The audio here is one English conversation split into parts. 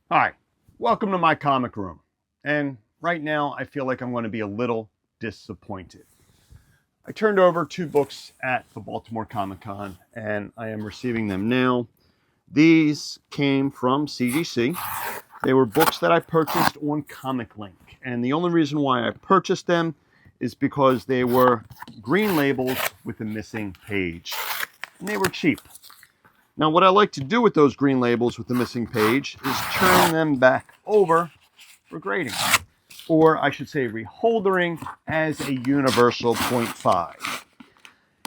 Hi, welcome to my comic room. And right now, I feel like I'm going to be a little disappointed. I turned over two books at the Baltimore Comic Con, and I am receiving them now. These came from CGC. They were books that I purchased on Comic Link. And the only reason why I purchased them is because they were green labels with a missing page. And they were cheap. Now, what I like to do with those green labels with the missing page is turn them back over for grading, or I should say reholdering as a universal 0.5.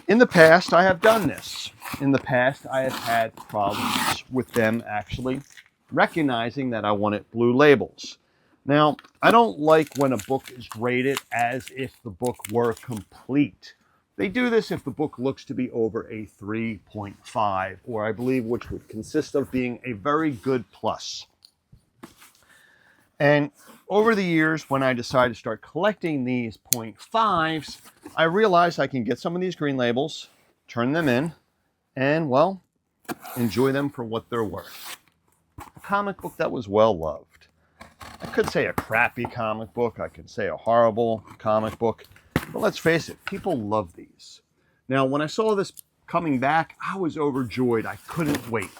In the past, I have done this. In the past, I have had problems with them actually recognizing that I wanted blue labels. Now, I don't like when a book is graded as if the book were complete. They do this if the book looks to be over a 3.5, or I believe which would consist of being a very good plus. And over the years, when I decided to start collecting these 0.5s, I realized I can get some of these green labels, turn them in, and, well, enjoy them for what they're worth. A comic book that was well loved. I could say a crappy comic book, I could say a horrible comic book, but let's face it, people love these. Now, when I saw this coming back, I was overjoyed. I couldn't wait.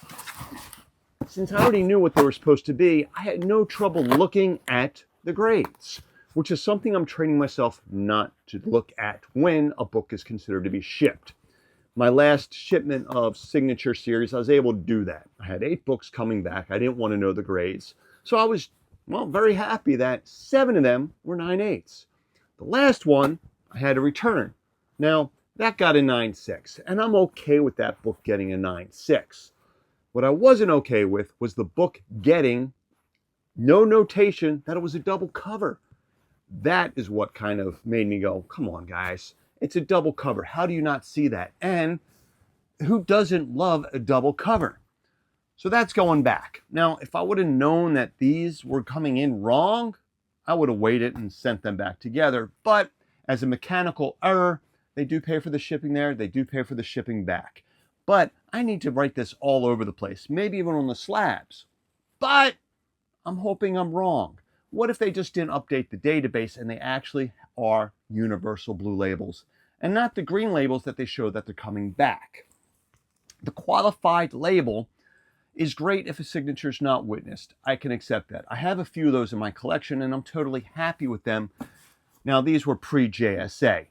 Since I already knew what they were supposed to be, I had no trouble looking at the grades, which is something I'm training myself not to look at when a book is considered to be shipped. My last shipment of Signature Series, I was able to do that. I had 8 books coming back. I didn't want to know the grades. So I was, well, very happy that 7 of them were 9/8. The last one, I had to return. Now, that got a 9.6, and I'm okay with that book getting a 9.6. What I wasn't okay with was the book getting no notation that it was a double cover. That is what kind of made me go, come on, guys. It's a double cover. How do you not see that? And who doesn't love a double cover? So that's going back. Now, if I would have known that these were coming in wrong, I would have waited and sent them back together. But as a mechanical error, they do pay for the shipping there. They do pay for the shipping back. But I need to write this all over the place, maybe even on the slabs. But I'm hoping I'm wrong. What if they just didn't update the database and they actually are universal blue labels and not the green labels that they show that they're coming back? The qualified label is great if a signature is not witnessed. I can accept that. I have a few of those in my collection and I'm totally happy with them. Now, these were pre-JSA.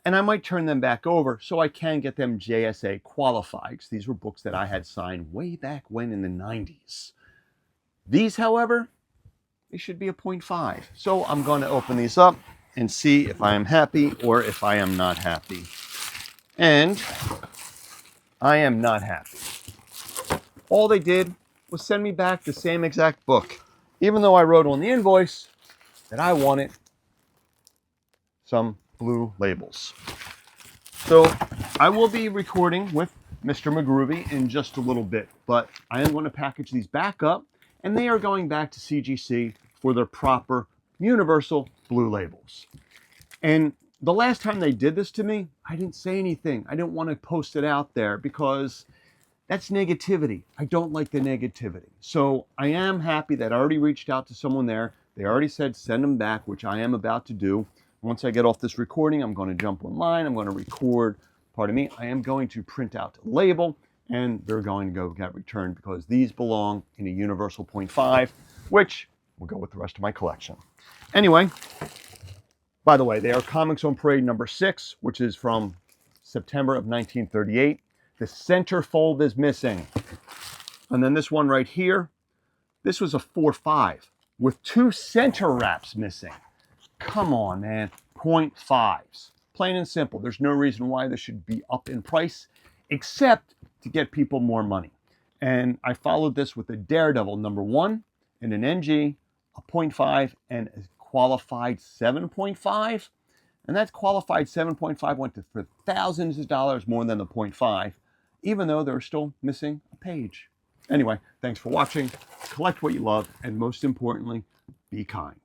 And I might turn them back over so I can get them JSA qualified, because these were books that I had signed way back when in the 90s. These, however, they should be a 0.5. So I'm going to open these up and see if I am happy or if I am not happy. And I am not happy. All they did was send me back the same exact book, even though I wrote on the invoice that I wanted some blue labels. So I will be recording with Mr. McGroovy in just a little bit, but I am going to package these back up and they are going back to CGC for their proper universal blue labels. And the last time they did this to me, I didn't say anything. I didn't want to post it out there because that's negativity. I don't like the negativity. So I am happy that I already reached out to someone there. They already said send them back, which I am about to do. Once I get off this recording, I'm going to jump online. I'm going to record, pardon me, I am going to print out a label and they're going to go get returned because these belong in a universal 0.5, which will go with the rest of my collection. Anyway, by the way, they are Comics on Parade number 6, which is from September of 1938. The center fold is missing. And then this one right here, this was a 4.5 with 2 center wraps missing. Come on, man. 0.5s. Plain and simple. There's no reason why this should be up in price except to get people more money. And I followed this with a Daredevil number 1 and an NG, a 0.5, and a qualified 7.5. And that qualified 7.5 went to for thousands of dollars more than the 0.5, even though they're still missing a page. Anyway, thanks for watching. Collect what you love, and most importantly, be kind.